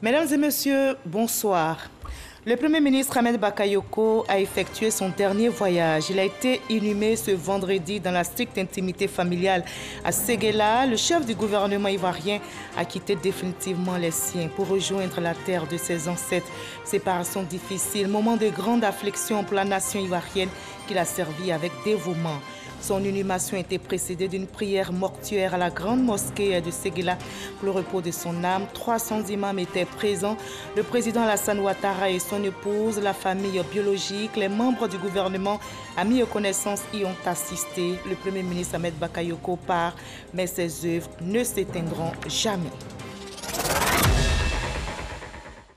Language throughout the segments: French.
Mesdames et messieurs, bonsoir. Le Premier ministre Ahmed Bakayoko a effectué son dernier voyage. Il a été inhumé ce vendredi dans la stricte intimité familiale à Séguéla. Le chef du gouvernement ivoirien a quitté définitivement les siens pour rejoindre la terre de ses ancêtres. Séparation difficile, moment de grande affliction pour la nation ivoirienne qu'il a servi avec dévouement. Son inhumation a été précédée d'une prière mortuaire à la grande mosquée de Séguéla pour le repos de son âme. 300 imams étaient présents. Le président Alassane Ouattara et son épouse, la famille biologique, les membres du gouvernement, amis et connaissances y ont assisté. Le Premier ministre Ahmed Bakayoko part, mais ses œuvres ne s'éteindront jamais.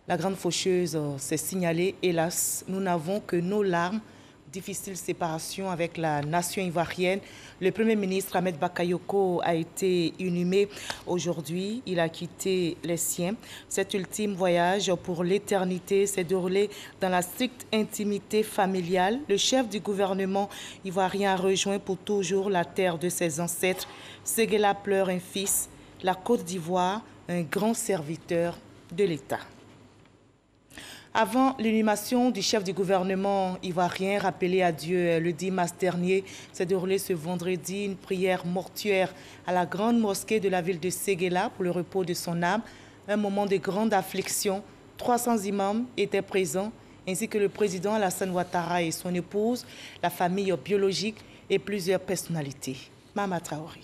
La grande faucheuse s'est signalée. Hélas, nous n'avons que nos larmes. Difficile séparation avec la nation ivoirienne. Le Premier ministre Ahmed Bakayoko a été inhumé. Aujourd'hui, il a quitté les siens. Cet ultime voyage pour l'éternité s'est déroulé dans la stricte intimité familiale. Le chef du gouvernement ivoirien a rejoint pour toujours la terre de ses ancêtres. Séguéla pleure un fils, la Côte d'Ivoire, un grand serviteur de l'État. Avant l'inhumation du chef du gouvernement ivoirien rappelé à Dieu le 10 mars dernier, s'est déroulée ce vendredi une prière mortuaire à la grande mosquée de la ville de Séguéla pour le repos de son âme. Un moment de grande affliction. 300 imams étaient présents, ainsi que le président Alassane Ouattara et son épouse, la famille biologique et plusieurs personnalités. Mama Traoré.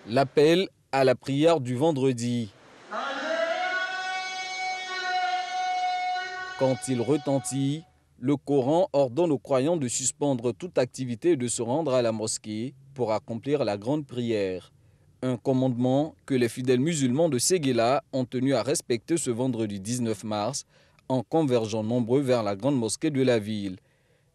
L'appel à la prière du vendredi. Quand il retentit, le Coran ordonne aux croyants de suspendre toute activité et de se rendre à la mosquée pour accomplir la grande prière. Un commandement que les fidèles musulmans de Séguéla ont tenu à respecter ce vendredi 19 mars en convergeant nombreux vers la grande mosquée de la ville.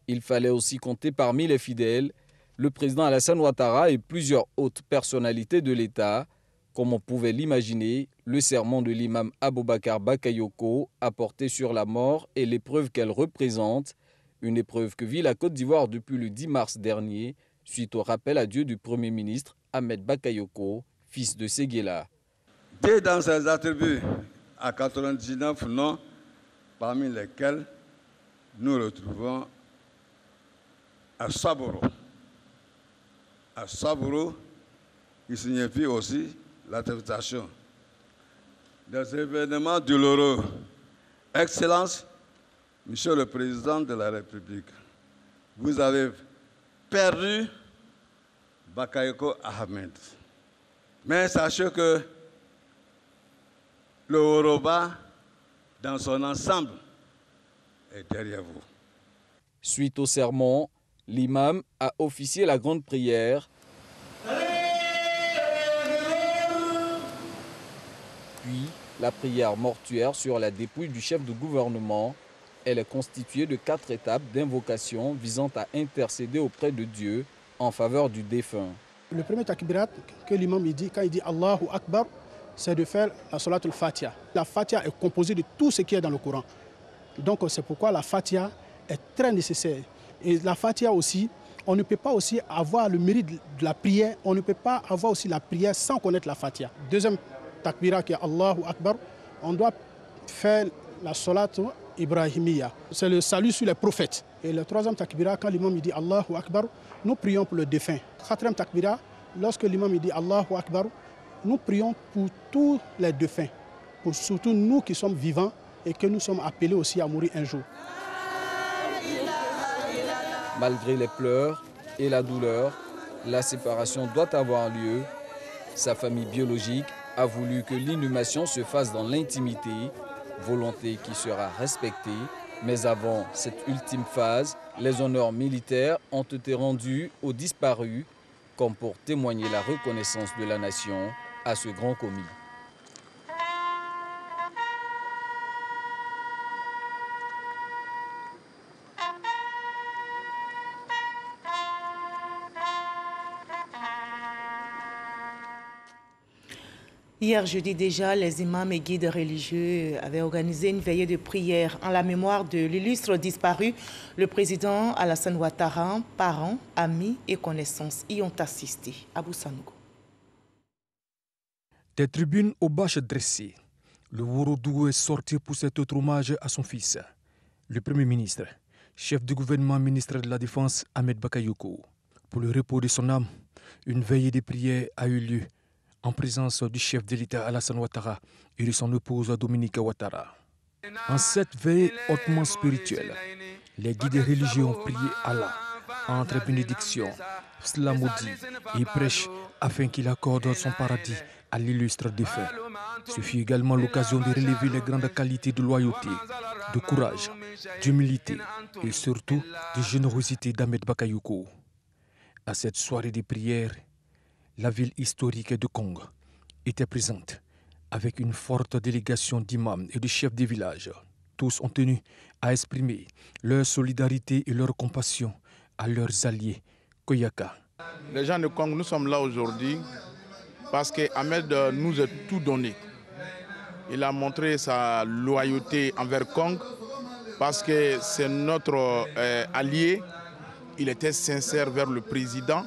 Il fallait aussi compter parmi les fidèles le président Alassane Ouattara et plusieurs hautes personnalités de l'État. Comme on pouvait l'imaginer, le sermon de l'imam Aboubakar Bakayoko a porté sur la mort et l'épreuve qu'elle représente, une épreuve que vit la Côte d'Ivoire depuis le 10 mars dernier, suite au rappel à Dieu du Premier ministre Ahmed Bakayoko, fils de Séguéla. Dieu dans ses attributs à 99 noms, parmi lesquels nous retrouvons Asaboro. Asaboro, qui signifie aussi l'attestation des événements douloureux. Excellence, Monsieur le Président de la République, vous avez perdu Bakayoko Ahmed. Mais sachez que le Yoruba, dans son ensemble, est derrière vous. Suite au sermon, l'imam a officié la grande prière. Puis, la prière mortuaire sur la dépouille du chef de gouvernement. Elle est constituée de 4 étapes d'invocation visant à intercéder auprès de Dieu en faveur du défunt. Le premier takbirat que l'imam dit, quand il dit Allahu Akbar, c'est de faire la salat al-Fatiha. La Fatiha est composée de tout ce qui est dans le Coran. Donc c'est pourquoi la Fatiha est très nécessaire. Et la Fatiha aussi, on ne peut pas aussi avoir le mérite de la prière, on ne peut pas avoir aussi la prière sans connaître la Fatiha. Deuxième takbira qui est Allahu Akbar, on doit faire la salat ibrahimiya. C'est le salut sur les prophètes. Et le troisième takbira, quand l'imam dit Allahu Akbar, nous prions pour le défunt. Quatrième takbira, lorsque l'imam dit Allahu Akbar, nous prions pour tous les défunts, pour surtout nous qui sommes vivants et que nous sommes appelés aussi à mourir un jour. Malgré les pleurs et la douleur, la séparation doit avoir lieu. Sa famille biologique a voulu que l'inhumation se fasse dans l'intimité, volonté qui sera respectée. Mais avant cette ultime phase, les honneurs militaires ont été rendus aux disparus, comme pour témoigner la reconnaissance de la nation à ce grand commis. Hier jeudi déjà, les imams et guides religieux avaient organisé une veillée de prière en la mémoire de l'illustre disparu. Le président Alassane Ouattara, parents, amis et connaissances y ont assisté. Abou Sanogo. Des tribunes aux bâches dressées, le Ourodougou est sorti pour cet autre hommage à son fils, le Premier ministre, chef du gouvernement, ministre de la Défense, Ahmed Bakayoko. Pour le repos de son âme, une veillée de prière a eu lieu en présence du chef de l'État Alassane Ouattara et de son épouse Dominique Ouattara. En cette veillée hautement spirituelle, les guides religieux ont prié Allah entre bénédictions, slamoudi et prêches afin qu'il accorde son paradis à l'illustre défunt. Ce fut également l'occasion de relever les grandes qualités de loyauté, de courage, d'humilité et surtout de générosité d'Ahmed Bakayoko. À cette soirée de prière, la ville historique de Kong était présente avec une forte délégation d'imams et de chefs de village. Tous ont tenu à exprimer leur solidarité et leur compassion à leurs alliés Koyaka. Les gens de Kong, nous sommes là aujourd'hui parce qu'Ahmed nous a tout donné. Il a montré sa loyauté envers Kong parce que c'est notre allié. Il était sincère vers le président.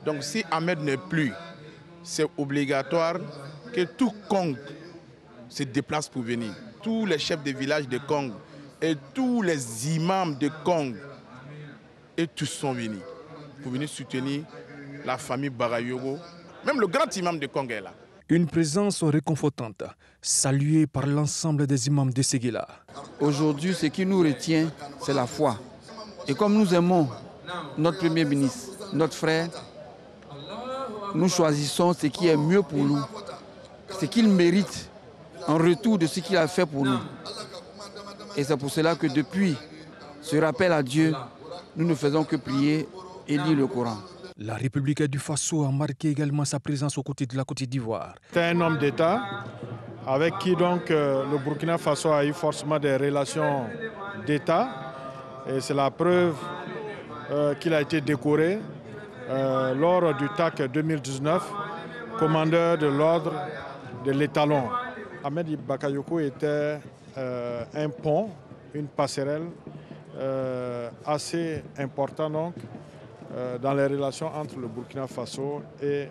Donc si Ahmed n'est plus, c'est obligatoire que tout Kong se déplace pour venir. Tous les chefs de village de Kong et tous les imams de Kong, et tous sont venus pour venir soutenir la famille Bakayoko. Même le grand imam de Kong est là. Une présence réconfortante, saluée par l'ensemble des imams de Séguéla. Aujourd'hui, ce qui nous retient, c'est la foi. Et comme nous aimons notre Premier ministre, notre frère, nous choisissons ce qui est mieux pour nous, ce qu'il mérite en retour de ce qu'il a fait pour nous. Et c'est pour cela que depuis ce rappel à Dieu, nous ne faisons que prier et lire le Coran. La République du Faso a marqué également sa présence aux côtés de la Côte d'Ivoire. C'est un homme d'État avec qui donc le Burkina Faso a eu forcément des relations d'État. Et c'est la preuve qu'il a été décoré lors du TAC 2019, commandeur de l'ordre de l'étalon. Ahmed Bakayoko était un pont, une passerelle assez importante donc, dans les relations entre le Burkina Faso et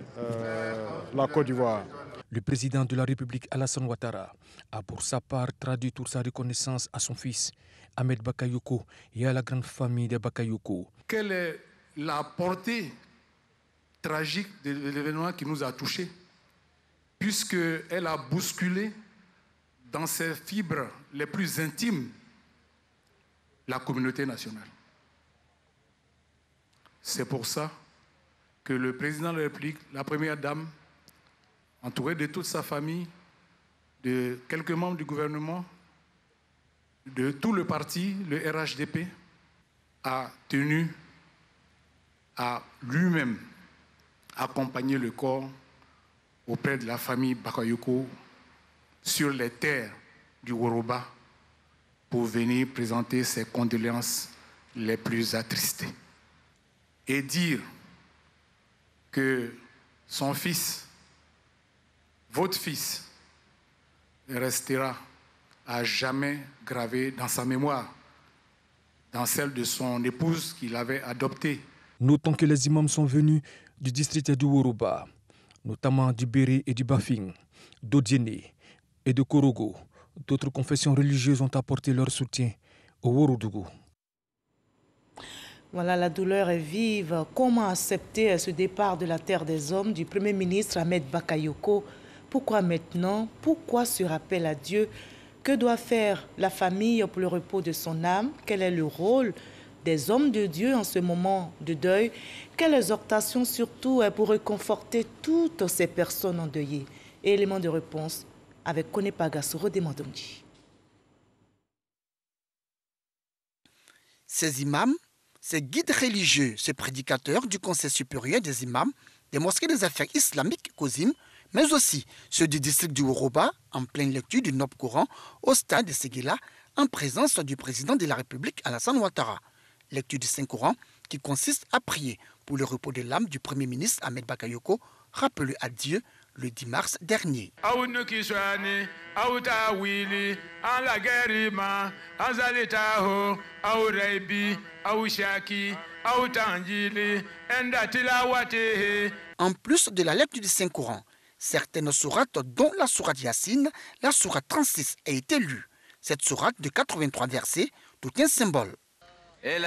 la Côte d'Ivoire. Le président de la République, Alassane Ouattara, a pour sa part traduit toute sa reconnaissance à son fils, Ahmed Bakayoko, et à la grande famille de Bakayoko. Quelle est la portée tragique de l'événement qui nous a touchés, puisqu'elle a bousculé dans ses fibres les plus intimes la communauté nationale. C'est pour ça que le président de la République, la première dame, entourée de toute sa famille, de quelques membres du gouvernement, de tout le parti, le RHDP, a tenu à lui-même accompagner le corps auprès de la famille Bakayoko sur les terres du Woroba pour venir présenter ses condoléances les plus attristées et dire que son fils, votre fils, restera à jamais gravé dans sa mémoire, dans celle de son épouse qu'il avait adoptée. Notons que les imams sont venus du district du Woroba, notamment du Béré et du Bafing, d'Odiéné et de Korogo. D'autres confessions religieuses ont apporté leur soutien au Ourodougou. Voilà, la douleur est vive. Comment accepter ce départ de la terre des hommes du Premier ministre Ahmed Bakayoko? Pourquoi maintenant? Pourquoi ce rappel à Dieu? Que doit faire la famille pour le repos de son âme? Quel est le rôle des hommes de Dieu en ce moment de deuil? Quelle exhortation surtout pour réconforter toutes ces personnes endeuillées? Élément de réponse avec Kone Pagasoro Demandonji. Ces imams, ces guides religieux, ces prédicateurs du Conseil supérieur des imams, des mosquées des affaires islamiques, COSIM, mais aussi ceux du district du Woroba, en pleine lecture du Noble Coran, au stade de Séguéla, en présence du président de la République, Alassane Ouattara. Lecture du Saint-Coran qui consiste à prier pour le repos de l'âme du Premier ministre Ahmed Bakayoko, rappelé à Dieu le 10 mars dernier. En plus de la lecture du Saint-Coran, Certaines sourates, dont la sourate Yassine, la sourate 36, a été lue. Cette sourate de 83 versets, tout un symbole. Le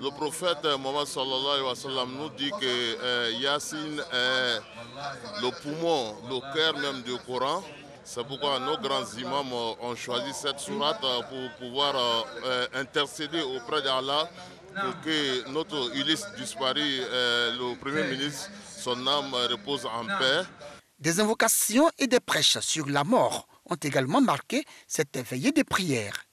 prophète Mohammed sallallahu alayhi wa sallam nous dit que Yassine est le poumon, le cœur même du Coran. C'est pourquoi nos grands imams ont choisi cette sourate pour pouvoir intercéder auprès d'Allah pour que notre illustre disparu, le Premier ministre, son âme repose en paix. Des invocations et des prêches sur la mort ont également marqué cette veillée de prière.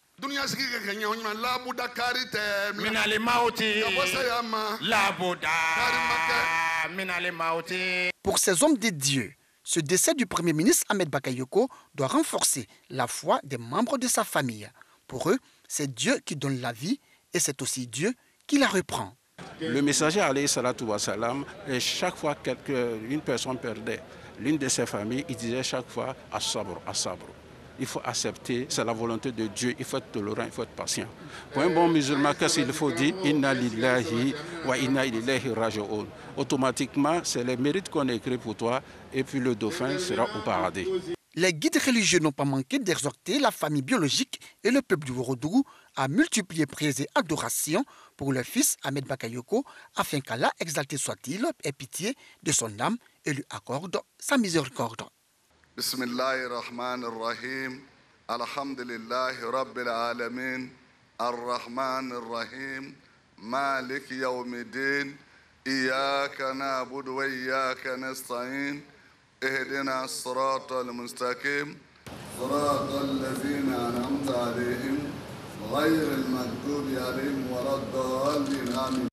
Pour ces hommes de Dieu, ce décès du Premier ministre Ahmed Bakayoko doit renforcer la foi des membres de sa famille. Pour eux, c'est Dieu qui donne la vie et c'est aussi Dieu qui la reprend. Le messager alayhi salatu wa salam, chaque fois qu'une personne perdait l'une de ses familles, il disait chaque fois « as-sabr, as-sabr ». Il faut accepter, c'est la volonté de Dieu, il faut être tolérant, il faut être patient. Pour un bon musulman, qu'est-ce qu'il faut dire? Inna lillahi wa inna ilayhi raji'un. Automatiquement, c'est les mérites qu'on a écrits pour toi et puis le dauphin sera au paradis. Les guides religieux n'ont pas manqué d'exhorter la famille biologique et le peuple du Worodougou à multiplier prières et adorations pour leur fils Ahmed Bakayoko afin qu'Allah, exalté soit-il, ait pitié de son âme et lui accorde sa miséricorde. Bismillahirrahmanirrahim. Alhamdulillahi Rabbil Alamin. Ar-Rahmanirrahim. Malik Yawmiddin. Iyaka na'budu wa iyaka nasta'in. اهدنا الصراط المستقيم صراط الذين أنعمت عليهم غير المغضوب عليهم ولا الضالين آمين.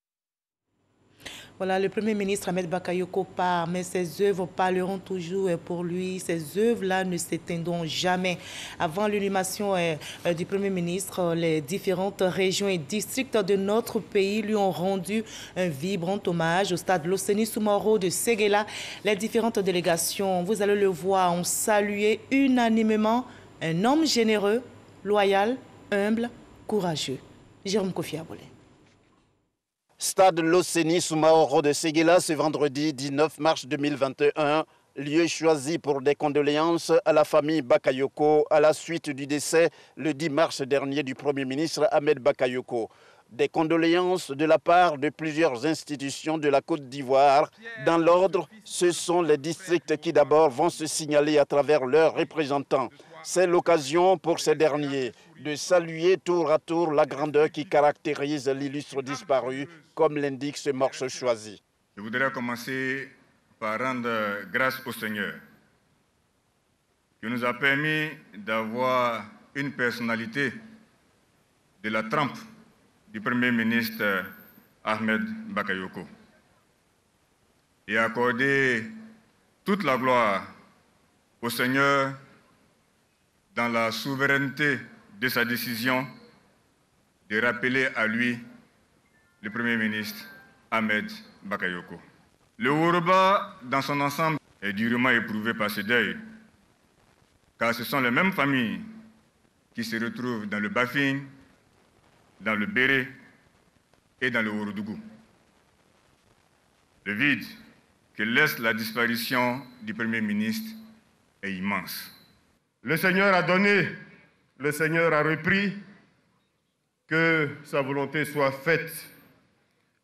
Voilà, le Premier ministre Ahmed Bakayoko part, mais ses œuvres parleront toujours pour lui. Ces œuvres-là ne s'éteindront jamais. Avant l'inhumation du Premier ministre, les différentes régions et districts de notre pays lui ont rendu un vibrant hommage au stade Loseni Soumoro de Séguéla. Les différentes délégations, vous allez le voir, ont salué unanimement un homme généreux, loyal, humble, courageux. Jérôme Kofi Aboulé. Stade Loseni Soumoro de Séguéla ce vendredi 19 mars 2021, lieu choisi pour des condoléances à la famille Bakayoko à la suite du décès le 10 mars dernier du Premier ministre Ahmed Bakayoko. Des condoléances de la part de plusieurs institutions de la Côte d'Ivoire. Dans l'ordre, ce sont les districts qui d'abord vont se signaler à travers leurs représentants. C'est l'occasion pour ces derniers de saluer tour à tour la grandeur qui caractérise l'illustre disparu, comme l'indique ce morceau choisi. Je voudrais commencer par rendre grâce au Seigneur qui nous a permis d'avoir une personnalité de la trempe du Premier ministre Ahmed Bakayoko et accorder toute la gloire au Seigneur dans la souveraineté de sa décision de rappeler à lui le Premier ministre Ahmed Bakayoko. Le Woroba, dans son ensemble, est durement éprouvé par ce deuil, car ce sont les mêmes familles qui se retrouvent dans le Bafing, dans le Béré et dans le Worodougou. Le vide que laisse la disparition du Premier ministre est immense. Le Seigneur a donné, le Seigneur a repris, que sa volonté soit faite.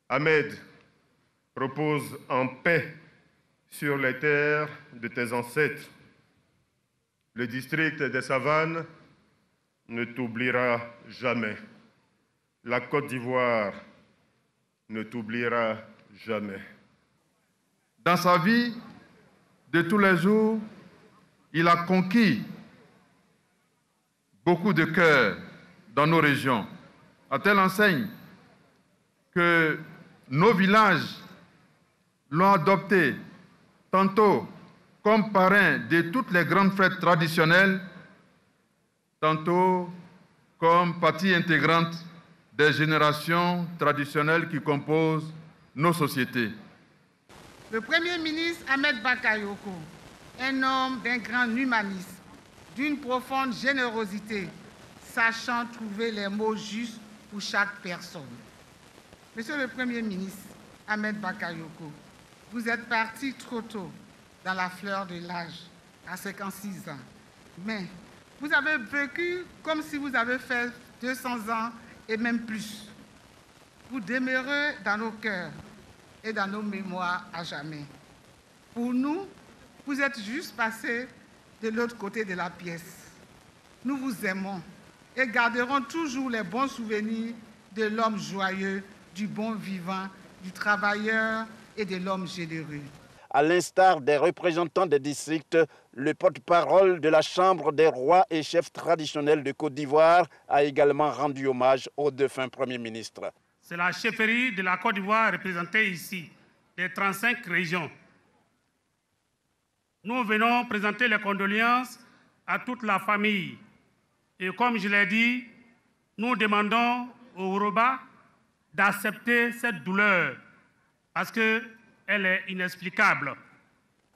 Ahmed, repose en paix sur les terres de tes ancêtres. Le district des Savanes ne t'oubliera jamais. La Côte d'Ivoire ne t'oubliera jamais. Dans sa vie de tous les jours, il a conquis beaucoup de cœurs dans nos régions, à telle enseigne que nos villages l'ont adopté tantôt comme parrain de toutes les grandes fêtes traditionnelles, tantôt comme partie intégrante des générations traditionnelles qui composent nos sociétés. Le Premier ministre Ahmed Bakayoko, un homme d'un grand humanisme, d'une profonde générosité, sachant trouver les mots justes pour chaque personne. Monsieur le Premier ministre Ahmed Bakayoko, vous êtes parti trop tôt dans la fleur de l'âge, à 56 ans. Mais vous avez vécu comme si vous avez fait 200 ans et même plus. Vous demeurez dans nos cœurs et dans nos mémoires à jamais. Pour nous, vous êtes juste passé de l'autre côté de la pièce. Nous vous aimons et garderons toujours les bons souvenirs de l'homme joyeux, du bon vivant, du travailleur et de l'homme généreux. À l'instar des représentants des districts, le porte-parole de la Chambre des rois et chefs traditionnels de Côte d'Ivoire a également rendu hommage au défunt Premier ministre. C'est la chefferie de la Côte d'Ivoire représentée ici, des 35 régions. Nous venons présenter les condoléances à toute la famille. Et comme je l'ai dit, nous demandons aux Yoruba d'accepter cette douleur parce qu'elle est inexplicable.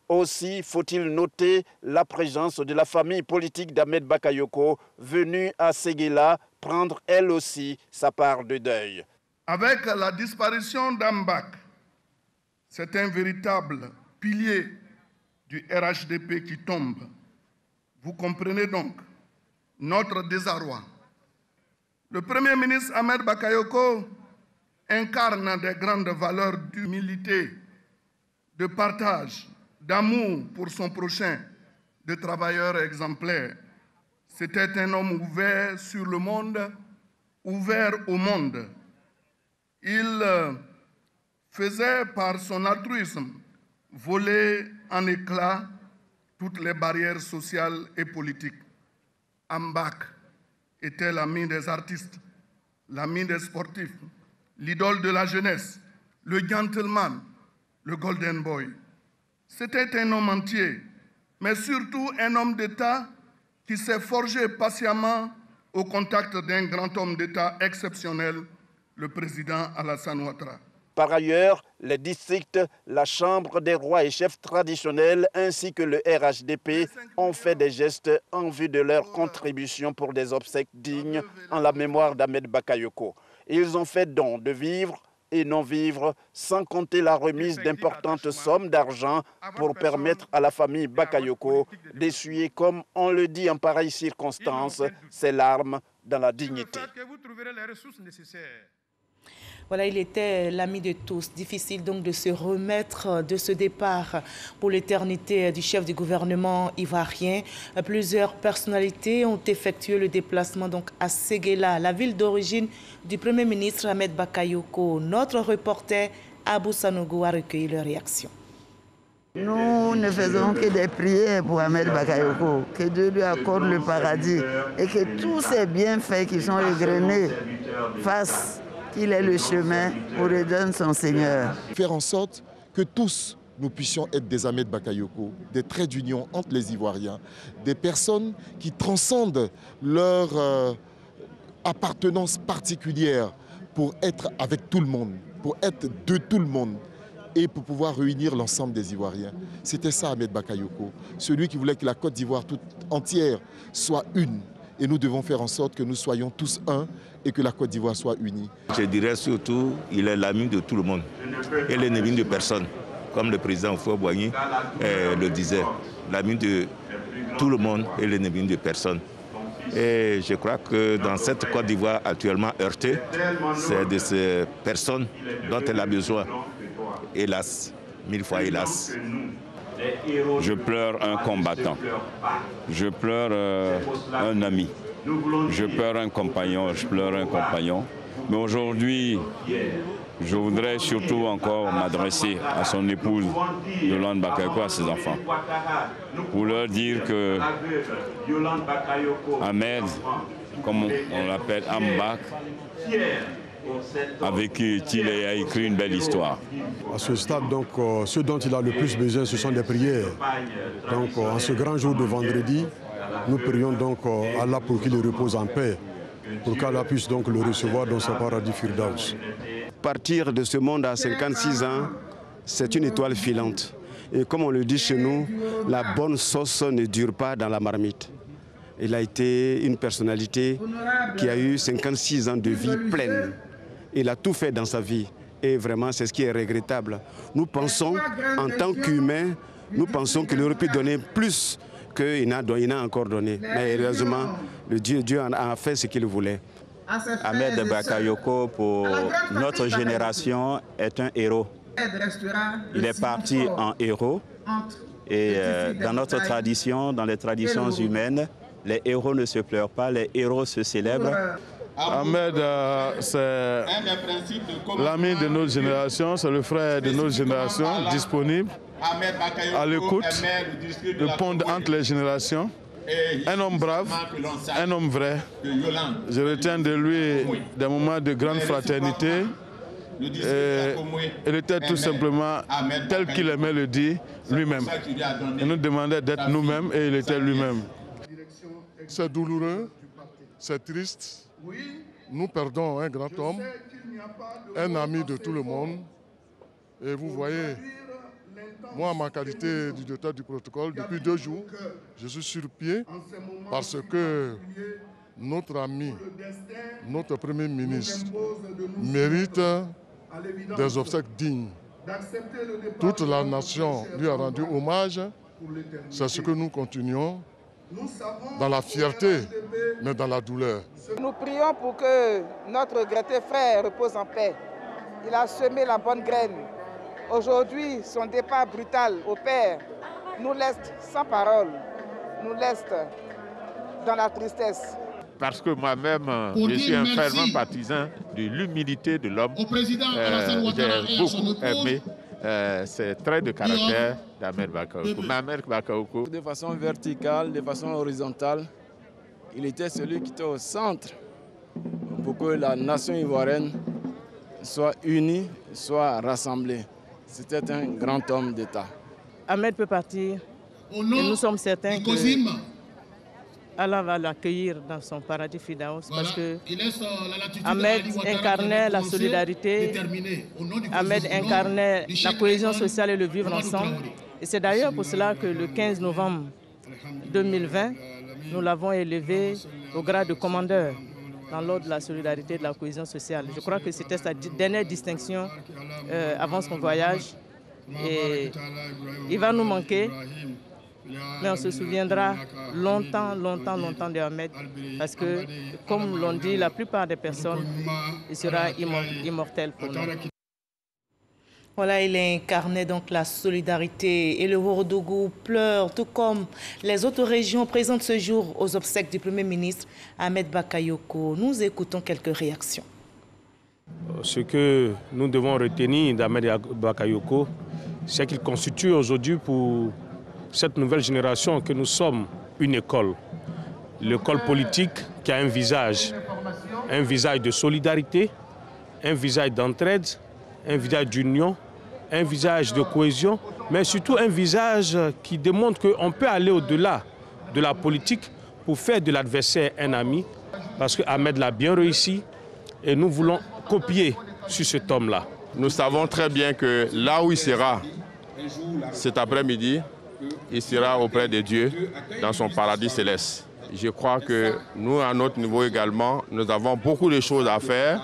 Aussi faut-il noter la présence de la famille politique d'Ahmed Bakayoko venue à Séguéla prendre elle aussi sa part de deuil. Avec la disparition d'Ambak, c'est un véritable pilier du RHDP qui tombe. Vous comprenez donc notre désarroi. Le Premier ministre Ahmed Bakayoko incarne des grandes valeurs d'humilité, de partage, d'amour pour son prochain, de travailleur exemplaire. C'était un homme ouvert sur le monde, ouvert au monde. Il faisait par son altruisme voler en éclats toutes les barrières sociales et politiques. Ambak était l'ami des artistes, l'ami des sportifs, l'idole de la jeunesse, le gentleman, le golden boy. C'était un homme entier, mais surtout un homme d'État qui s'est forgé patiemment au contact d'un grand homme d'État exceptionnel, le président Alassane Ouattara. Par ailleurs, les districts, la Chambre des rois et chefs traditionnels ainsi que le RHDP ont fait des gestes en vue de leur contribution pour des obsèques dignes en la mémoire d'Ahmed Bakayoko. Ils ont fait don de vivres et non-vivres, sans compter la remise d'importantes sommes d'argent pour permettre à la famille Bakayoko d'essuyer, comme on le dit en pareille circonstance, ses larmes dans la dignité. Voilà, il était l'ami de tous. Difficile donc de se remettre de ce départ pour l'éternité du chef du gouvernement ivoirien. Plusieurs personnalités ont effectué le déplacement donc à Séguéla, la ville d'origine du Premier ministre Ahmed Bakayoko. Notre reporter Abou Sanogo a recueilli leurs réactions. Nous ne faisons que des prières pour Ahmed Bakayoko, que Dieu lui accorde le paradis et que tous ces bienfaits qui sont égrenés fassent qu'il ait le chemin où redonne son Seigneur. Faire en sorte que tous nous puissions être des Ahmed Bakayoko, des traits d'union entre les Ivoiriens, des personnes qui transcendent leur appartenance particulière pour être avec tout le monde, pour être de tout le monde et pour pouvoir réunir l'ensemble des Ivoiriens. C'était ça Ahmed Bakayoko, celui qui voulait que la Côte d'Ivoire toute entière soit une. Et nous devons faire en sorte que nous soyons tous un et que la Côte d'Ivoire soit unie. Je dirais surtout qu'il est l'ami de tout le monde et l'ennemi de personne. Comme le président Houphouët-Boigny le disait, l'ami de tout le monde et l'ennemi de personne. Et je crois que dans cette Côte d'Ivoire actuellement heurtée, c'est de ces personnes dont elle a besoin. Hélas, mille fois hélas. Je pleure un combattant, je pleure un ami, je pleure un compagnon, Mais aujourd'hui, je voudrais surtout encore m'adresser à son épouse, Yolande Bakayoko, à ses enfants, pour leur dire que Ahmed, comme on l'appelle Ambak, avec qui il a écrit une belle histoire. À ce stade, donc, ce dont il a le plus besoin, ce sont des prières. Donc, en ce grand jour de vendredi, nous prions donc Allah pour qu'il repose en paix, pour qu'Allah puisse donc le recevoir dans son paradis Firdaus. Partir de ce monde à 56 ans, c'est une étoile filante. Et comme on le dit chez nous, la bonne sauce ne dure pas dans la marmite. Il a été une personnalité qui a eu 56 ans de vie pleine. Il a tout fait dans sa vie. Et vraiment, c'est ce qui est regrettable. Nous pensons, en tant qu'humains, nous pensons qu'il aurait pu donner plus qu'il n'a encore donné. Mais heureusement, Dieu en a fait ce qu'il voulait. Ahmed Bakayoko, pour notre génération, est un héros. Il est parti en héros. Et dans notre tradition, dans les traditions humaines, les héros ne se pleurent pas, les héros se célèbrent. Ahmed, c'est l'ami de notre génération, c'est le frère de notre génération, disponible, à l'écoute, le pont entre les générations. Un homme brave, un homme vrai. Je retiens de lui des moments de grande fraternité. Il était tout simplement tel qu'il aimait le dire lui-même. Il nous demandait d'être nous-mêmes et il était lui-même. C'est douloureux, c'est triste. Nous perdons un grand homme, un ami de tout le monde. Et vous voyez, moi, en ma qualité du directeur du protocole, depuis 2 jours, je suis sur pied parce que notre ami, notre Premier ministre, mérite des obsèques dignes. Toute la nation lui a rendu hommage. C'est ce que nous continuons, dans la fierté, mais dans la douleur. Nous prions pour que notre regretté frère repose en paix. Il a semé la bonne graine. Aujourd'hui, son départ brutal au Père nous laisse sans parole, nous laisse dans la tristesse. Parce que moi-même, je suis un fervent partisan de l'humilité de l'homme. J'ai beaucoup aimé ces traits de caractère d'Ahmed Bakayoko. De façon verticale, de façon horizontale, il était celui qui était au centre pour que la nation ivoirienne soit unie, soit rassemblée. C'était un grand homme d'État. Ahmed peut partir et nous sommes certains que Allah va l'accueillir dans son paradis Fidaos parce que Ahmed incarnait la solidarité, Ahmed incarnait la cohésion sociale et le vivre ensemble. Et c'est d'ailleurs pour cela que le 15 novembre 2020, nous l'avons élevé au grade de commandeur dans l'ordre de la solidarité et de la cohésion sociale. Je crois que c'était sa dernière distinction avant son voyage. Et il va nous manquer, mais on se souviendra longtemps de Ahmed, parce que, comme l'ont dit la plupart des personnes, il sera immortel pour nous. Voilà, il incarnait donc la solidarité et le Ouagadougou pleure, tout comme les autres régions présentes ce jour aux obsèques du Premier ministre Ahmed Bakayoko. Nous écoutons quelques réactions. Ce que nous devons retenir d'Ahmed Bakayoko, c'est qu'il constitue aujourd'hui pour cette nouvelle génération que nous sommes une école. L'école politique qui a un visage de solidarité, un visage d'entraide, un visage d'union, un visage de cohésion, mais surtout un visage qui démontre qu'on peut aller au-delà de la politique pour faire de l'adversaire un ami, parce que Ahmed l'a bien réussi et nous voulons copier sur cet homme-là. Nous savons très bien que là où il sera cet après-midi, il sera auprès de Dieu dans son paradis céleste. Je crois que nous, à notre niveau également, nous avons beaucoup de choses à faire.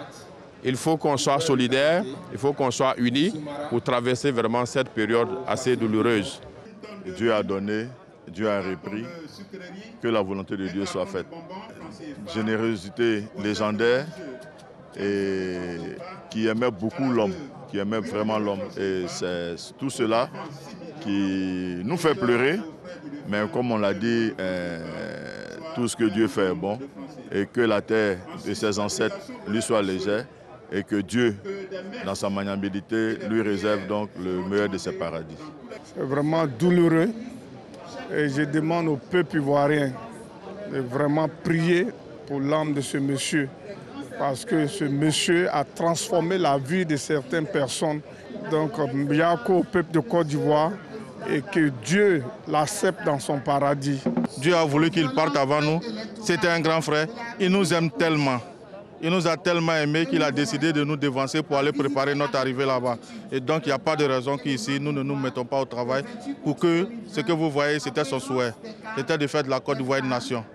Il faut qu'on soit solidaires, il faut qu'on soit unis pour traverser vraiment cette période assez douloureuse. Dieu a donné, Dieu a repris, que la volonté de Dieu soit faite. Générosité légendaire et qui aimait beaucoup l'homme, qui aimait vraiment l'homme. Et c'est tout cela qui nous fait pleurer, mais comme on l'a dit, tout ce que Dieu fait est bon et que la terre de ses ancêtres lui soit légère et que Dieu, dans sa magnanimité, lui réserve donc le meilleur de ses paradis. C'est vraiment douloureux et je demande au peuple ivoirien de vraiment prier pour l'âme de ce monsieur parce que ce monsieur a transformé la vie de certaines personnes. Donc, Biako au peuple de Côte d'Ivoire et que Dieu l'accepte dans son paradis. Dieu a voulu qu'il parte avant nous. C'était un grand frère. Il nous aime tellement. Il nous a tellement aimés qu'il a décidé de nous devancer pour aller préparer notre arrivée là-bas. Et donc, il n'y a pas de raison qu'ici, nous ne nous mettons pas au travail pour que ce que vous voyez, c'était son souhait. C'était de faire de la Côte d'Ivoire une nation.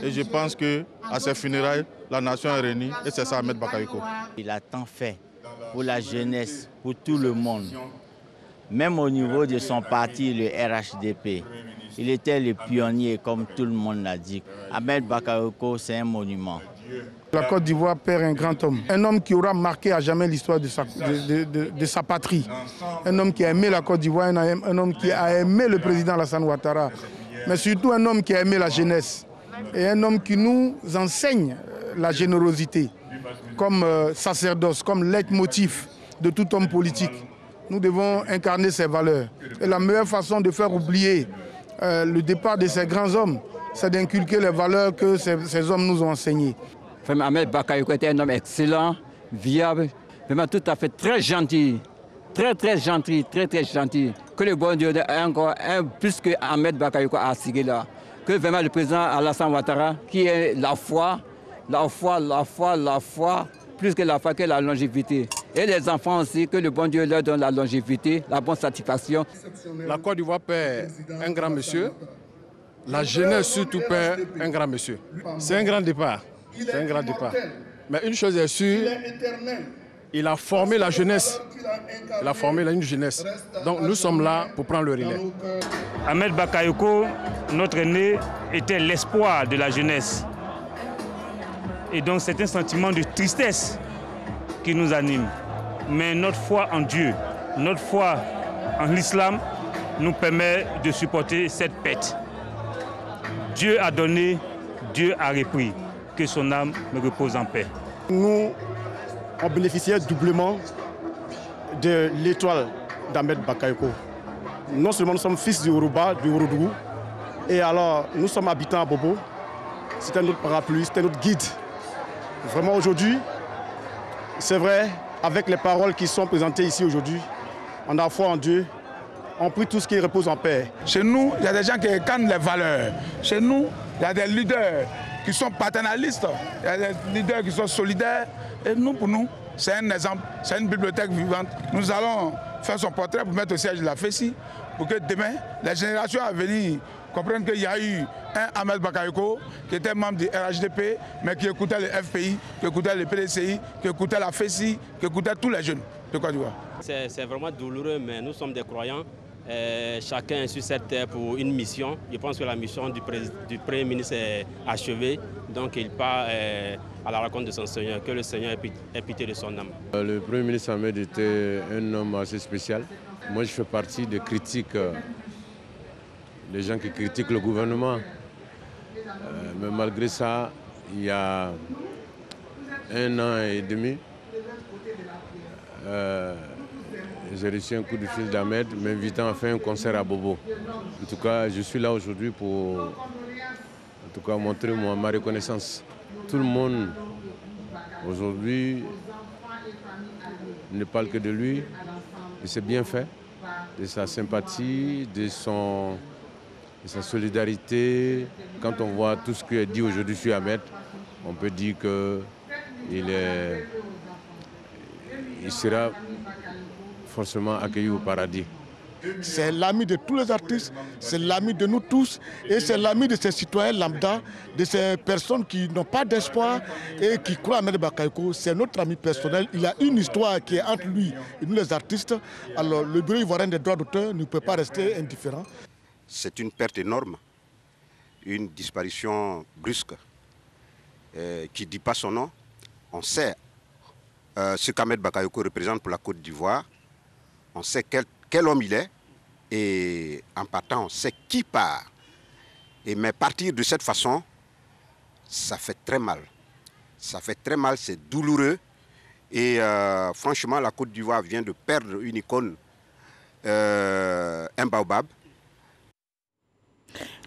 Et je pense qu'à ces funérailles, la nation est réunie et c'est ça Ahmed Bakayoko. Il a tant fait pour la jeunesse, pour tout le monde. Même au niveau de son parti, le RHDP, il était le pionnier, comme tout le monde l'a dit. Ahmed Bakayoko, c'est un monument. La Côte d'Ivoire perd un grand homme. Un homme qui aura marqué à jamais l'histoire de sa patrie. Un homme qui a aimé la Côte d'Ivoire, un homme qui a aimé le président Alassane Ouattara. Mais surtout un homme qui a aimé la jeunesse. Et un homme qui nous enseigne la générosité comme sacerdoce, comme leitmotiv de tout homme politique. Nous devons incarner ces valeurs. Et la meilleure façon de faire oublier le départ de ces grands hommes, c'est d'inculquer les valeurs que ces hommes nous ont enseignées. Ahmed Bakayoko était un homme excellent, viable, vraiment tout à fait très gentil. Très gentil, très gentil. Que le bon Dieu ait encore plus que Ahmed Bakayoko à Séguéla. Que vraiment le président Alassane Ouattara, qui est la foi, plus que la foi, que la longévité. Et les enfants aussi, que le bon Dieu leur donne la longévité, la bonne satisfaction. La Côte d'Ivoire perd un grand monsieur. La jeunesse surtout perd un grand monsieur. C'est un grand départ. C'est un grand départ. Mais une chose est sûre, il a formé la jeunesse. Il a formé une jeunesse. Donc nous sommes là pour prendre le relais. Ahmed Bakayoko, notre aîné, était l'espoir de la jeunesse. Et donc c'est un sentiment de tristesse qui nous anime. Mais notre foi en Dieu, notre foi en l'islam nous permet de supporter cette perte. Dieu a donné, Dieu a repris. Que son âme me repose en paix. Nous, on bénéficiait doublement de l'étoile d'Ahmed Bakayoko. Non seulement nous sommes fils du Yoruba, du Ourodougou, et alors nous sommes habitants à Bobo. C'était notre parapluie, c'était notre guide. Vraiment aujourd'hui, c'est vrai, avec les paroles qui sont présentées ici aujourd'hui, on a foi en Dieu, on prie tout ce qui repose en paix. Chez nous, il y a des gens qui incarnent les valeurs. Chez nous, il y a des leaders qui sont paternalistes, il y a des leaders qui sont solidaires. Et nous, pour nous, c'est un exemple, c'est une bibliothèque vivante. Nous allons faire son portrait pour mettre au siège de la FECI, pour que demain, les générations à venir comprennent qu'il y a eu un Ahmed Bakayoko qui était membre du RHDP, mais qui écoutait le FPI, qui écoutait le PDCI, qui écoutait la FECI, qui écoutait tous les jeunes de Côte d'Ivoire. C'est vraiment douloureux, mais nous sommes des croyants. Chacun est sur cette terre pour une mission. Je pense que la mission du Premier ministre est achevée. Donc il part à la rencontre de son Seigneur. Que le Seigneur ait pitié de son âme. Le Premier ministre Ahmed était un homme assez spécial. Moi je fais partie des critiques, les gens qui critiquent le gouvernement. Mais malgré ça, il y a 1 an et demi, j'ai reçu un coup de fil d'Ahmed m'invitant à faire un concert à Bobo. En tout cas, je suis là aujourd'hui pour montrer ma reconnaissance. Tout le monde aujourd'hui ne parle que de lui, de ses bienfaits, de sa sympathie, de sa solidarité. Quand on voit tout ce qui est dit aujourd'hui sur Ahmed, on peut dire qu'il sera forcément accueilli au paradis. C'est l'ami de tous les artistes, c'est l'ami de nous tous et c'est l'ami de ces citoyens lambda, de ces personnes qui n'ont pas d'espoir et qui croient à Ahmed Bakayoko. C'est notre ami personnel. Il y a une histoire qui est entre lui et nous les artistes. Alors le Bureau ivoirien des droits d'auteur ne peut pas rester indifférent. C'est une perte énorme, une disparition brusque qui ne dit pas son nom. On sait ce qu'Ahmed Bakayoko représente pour la Côte d'Ivoire. On sait quel homme il est et en partant, on sait qui part. Mais partir de cette façon, ça fait très mal. Ça fait très mal, c'est douloureux. Et franchement, la Côte d'Ivoire vient de perdre une icône, un baobab.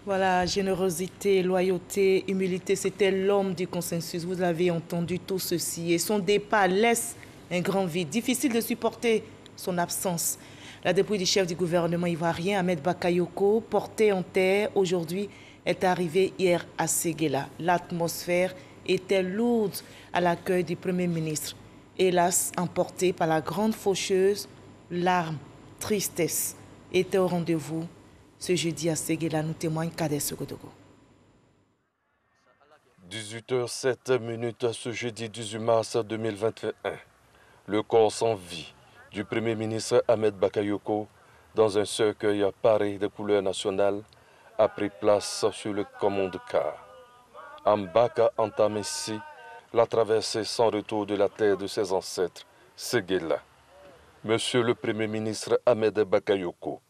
Voilà, générosité, loyauté, humilité, c'était l'homme du consensus. Vous avez entendu tout ceci. Et son départ laisse un grand vide. Difficile de supporter son absence. La dépouille du chef du gouvernement ivoirien, Ahmed Bakayoko, porté en terre aujourd'hui, est arrivée hier à Séguéla. L'atmosphère était lourde à l'accueil du Premier ministre. Hélas, emporté par la grande faucheuse, larmes, tristesse étaient au rendez-vous. Ce jeudi à Séguéla, nous témoigne Kades Sogodogo. 18h07 ce jeudi 18 mars 2021. Le corps sans vie du Premier ministre Ahmed Bakayoko, dans un cercueil paré de couleur nationale, a pris place sur le commode car. Ambaka entame ici la traversée sans retour de la terre de ses ancêtres, Séguéla. Monsieur le Premier ministre Ahmed Bakayoko,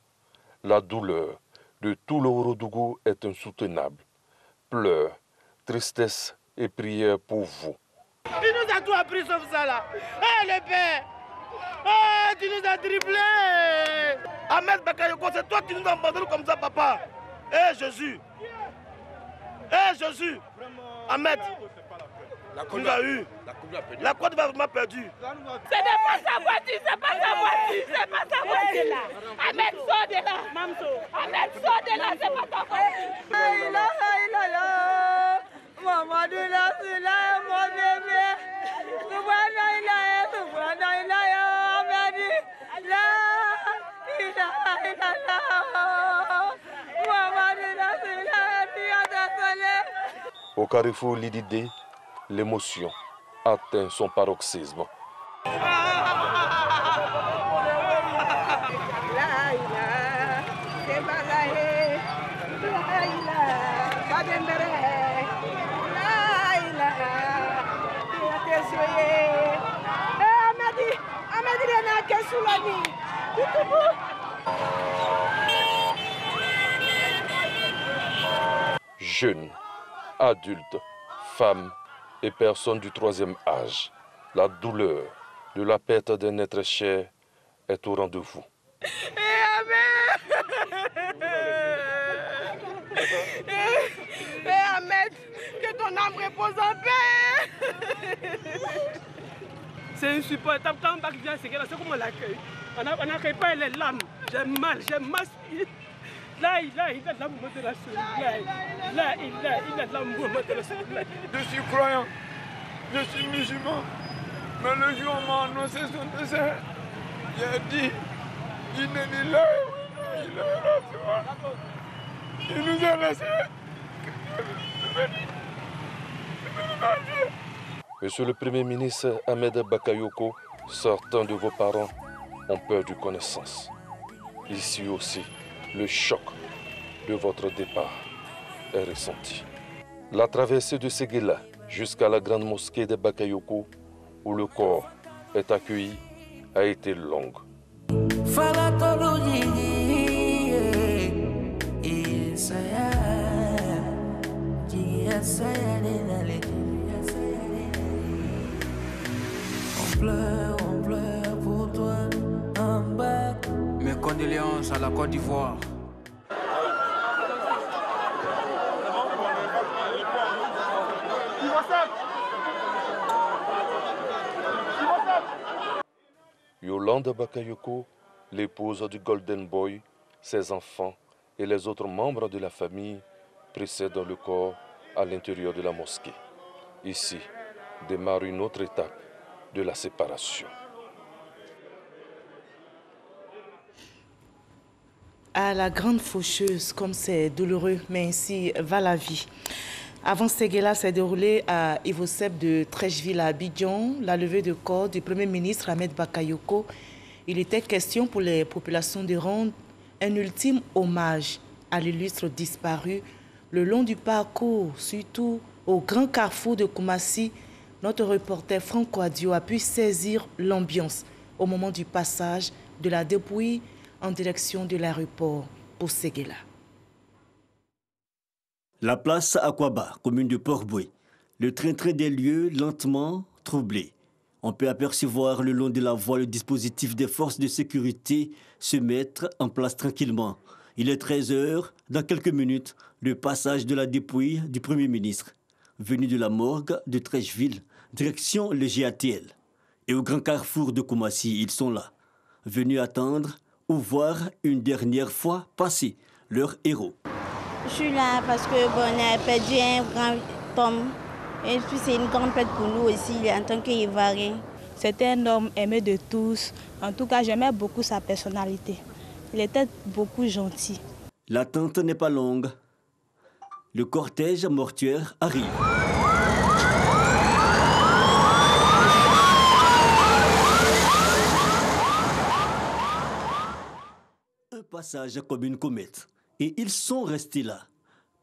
la douleur de tout le Ourodougou est insoutenable. Pleurs, tristesse et prière pour vous. Il nous a tout appris sauf ça là. Eh le père, tu nous as dribblés. Ahmed Bakayoko, c'est toi qui nous as abandonnés comme ça, papa. Eh Jésus. Eh Jésus. Ahmed, tu nous as eu. La Côte d'Ivoire m'a perdu. Ce n'est pas sa voiture, c'est pas sa voiture, c'est pas sa voiture. Ahmed, sors de là. Ahmed, sors de là, c'est pas ta voiture. Mamadou Lassila, mon bébé. Subhanallah, subhanallah, Ahmed. La ilaha illallah. Mamadou Lassila, tu as désolé. Au carrefour Lididé, l'émotion atteint son paroxysme. Jeunes, adultes, femmes et personnes du troisième âge, la douleur de la perte d'un être cher est au rendez-vous. Ahmed, que ton âme repose en paix. C'est insupportable quand Mbak vient, c'est comme on l'accueille. On n'accueille pas les lames. J'ai mal. Là, il a de l'amour de la solidarité. Là, il a de l'amour de la solidarité. Je suis croyant, je suis musulman. Mais le jour où on m'a annoncé son décès, j'ai dit, il n'est ni là, il nous a laissé. Monsieur le Premier ministre Ahmed Bakayoko, certains de vos parents ont perdu connaissance. Ici aussi, le choc de votre départ est ressenti. La traversée de Séguéla jusqu'à la grande mosquée de Bakayoko, où le corps est accueilli, a été longue. On pleure pour toi en bas. Mes condoléances à la Côte d'Ivoire. Yolande Bakayoko, l'épouse du Golden Boy, ses enfants et les autres membres de la famille précèdent le corps à l'intérieur de la mosquée. Ici démarre une autre étape de la séparation. À la grande faucheuse, comme c'est douloureux, mais ainsi va la vie. Avant Séguéla s'est déroulée à Ivosep de Trècheville à Abidjan, la levée de corps du Premier ministre Ahmed Bakayoko. Il était question pour les populations de rendre un ultime hommage à l'illustre disparu le long du parcours, surtout au grand carrefour de Koumassi. Notre reporter Franco Adio a pu saisir l'ambiance au moment du passage de la dépouille en direction de l'aéroport pour Séguéla. La place Akwaba, commune de Port-Boué. Le train-train des lieux lentement troublé. On peut apercevoir le long de la voie le dispositif des forces de sécurité se mettre en place tranquillement. Il est 13h. Dans quelques minutes, le passage de la dépouille du Premier ministre, venu de la morgue de Trècheville, direction le GATL. Et au grand carrefour de Koumassi, ils sont là, venus attendre ou voir une dernière fois passer leur héros. Je suis là parce que on a perdu un grand homme. Et puis c'est une grande fête pour nous aussi en tant qu'Ivoiriens. C'était un homme aimé de tous. En tout cas, j'aimais beaucoup sa personnalité. Il était beaucoup gentil. L'attente n'est pas longue. Le cortège mortuaire arrive. Un passage comme une comète. Et ils sont restés là.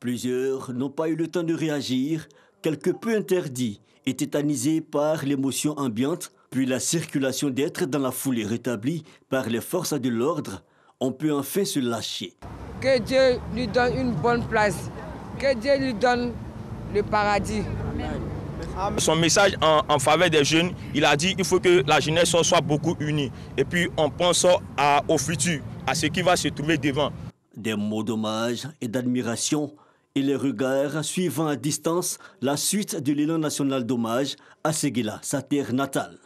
Plusieurs n'ont pas eu le temps de réagir, quelque peu interdits et tétanisés par l'émotion ambiante, puis la circulation d'êtres dans la foulée rétablie par les forces de l'ordre, on peut enfin se lâcher. Que Dieu lui donne une bonne place, que Dieu lui donne le paradis. Son message en faveur des jeunes, il a dit qu'il faut que la jeunesse soit beaucoup unie. Et puis on pense au futur, à ce qui va se trouver devant. Des mots d'hommage et d'admiration et les regards suivant à distance la suite de l'élan national d'hommage à Séguéla, sa terre natale.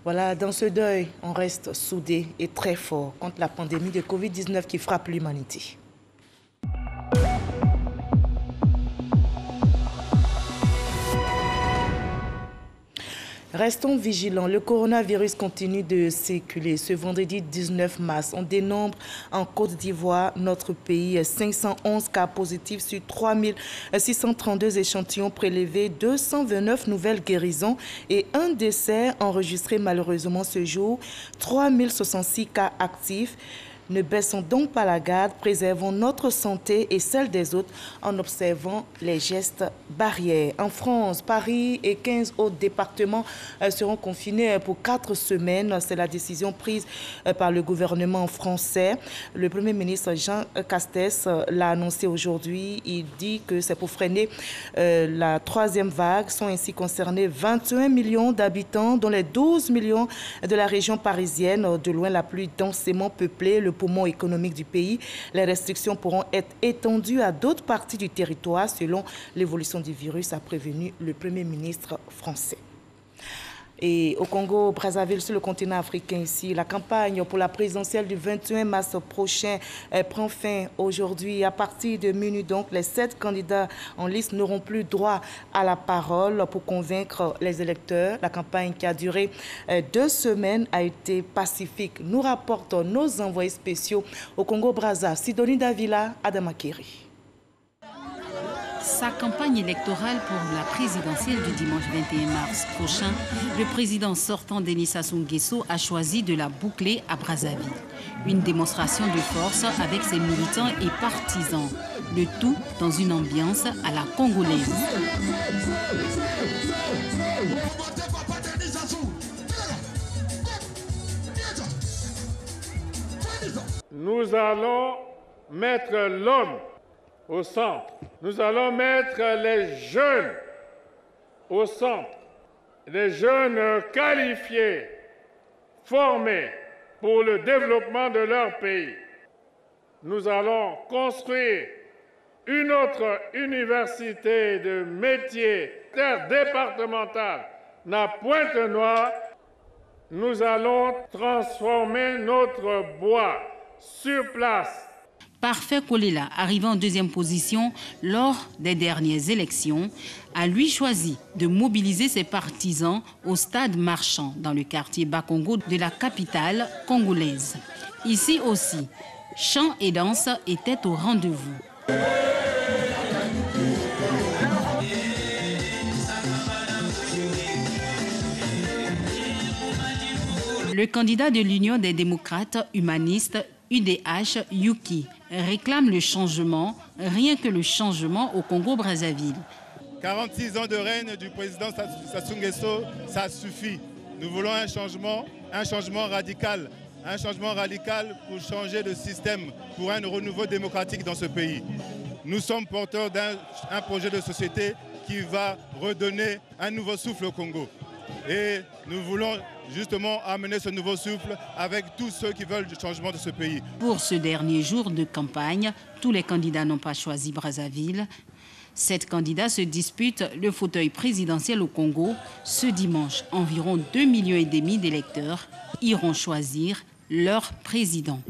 Voilà, dans ce deuil, on reste soudés et très fort contre la pandémie de Covid-19 qui frappe l'humanité. Restons vigilants, le coronavirus continue de circuler. Ce vendredi 19 mars, on dénombre en Côte d'Ivoire, notre pays, 511 cas positifs sur 3632 échantillons prélevés, 229 nouvelles guérisons et un décès enregistré malheureusement ce jour, 3066 cas actifs. Ne baissons donc pas la garde, préservons notre santé et celle des autres en observant les gestes barrières. En France, Paris et 15 autres départements seront confinés pour 4 semaines. C'est la décision prise par le gouvernement français. Le Premier ministre Jean Castex l'a annoncé aujourd'hui. Il dit que c'est pour freiner la 3e vague. Sont ainsi concernés 21 millions d'habitants, dont les 12 millions de la région parisienne, de loin la plus densément peuplée, le poumon économique du pays. Les restrictions pourront être étendues à d'autres parties du territoire selon l'évolution du virus, a prévenu le Premier ministre français. Et au Congo, Brazzaville, sur le continent africain ici, la campagne pour la présidentielle du 21 mars prochain prend fin aujourd'hui. À partir de minuit, donc, les 7 candidats en liste n'auront plus droit à la parole pour convaincre les électeurs. La campagne qui a duré 2 semaines a été pacifique. Nous rapportent nos envoyés spéciaux au Congo-Brazza, Sidonie Davila, Adamakeri. Sa campagne électorale pour la présidentielle du dimanche 21 mars prochain, le président sortant Denis Sassou Nguesso a choisi de la boucler à Brazzaville. Une démonstration de force avec ses militants et partisans. Le tout dans une ambiance à la congolaise. Nous allons mettre l'homme au centre. Nous allons mettre les jeunes au centre. Les jeunes qualifiés, formés pour le développement de leur pays. Nous allons construire une autre université de métiers départementale à Pointe-Noire. Nous allons transformer notre bois sur place. Parfait Kolela, arrivant en 2e position lors des dernières élections, a lui choisi de mobiliser ses partisans au stade marchand dans le quartier Bakongo de la capitale congolaise. Ici aussi, chants et danse étaient au rendez-vous. Le candidat de l'Union des démocrates humanistes, UDH, Yuki, réclame le changement, rien que le changement au Congo-Brazzaville. 46 ans de règne du président Sassou Nguesso, ça suffit. Nous voulons un changement radical. Un changement radical pour changer de système, pour un renouveau démocratique dans ce pays. Nous sommes porteurs d'un projet de société qui va redonner un nouveau souffle au Congo. Et nous voulons justement amener ce nouveau souffle avec tous ceux qui veulent du changement de ce pays. Pour ce dernier jour de campagne, tous les candidats n'ont pas choisi Brazzaville. 7 candidats se disputent le fauteuil présidentiel au Congo. Ce dimanche, environ 2,5 millions d'électeurs iront choisir leur président.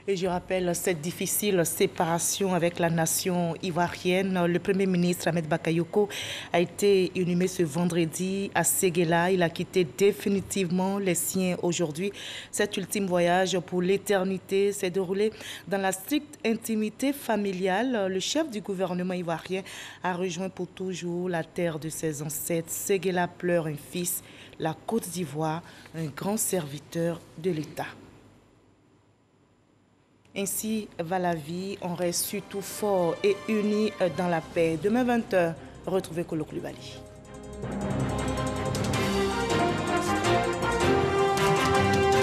Et je rappelle cette difficile séparation avec la nation ivoirienne. Le Premier ministre Ahmed Bakayoko a été inhumé ce vendredi à Séguéla. Il a quitté définitivement les siens aujourd'hui. Cet ultime voyage pour l'éternité s'est déroulé dans la stricte intimité familiale. Le chef du gouvernement ivoirien a rejoint pour toujours la terre de ses ancêtres. Séguéla pleure un fils, la Côte d'Ivoire, un grand serviteur de l'État. Ainsi va la vie, on reste surtout fort et unis dans la paix. Demain 20h, retrouvez Kolo Koulibaly.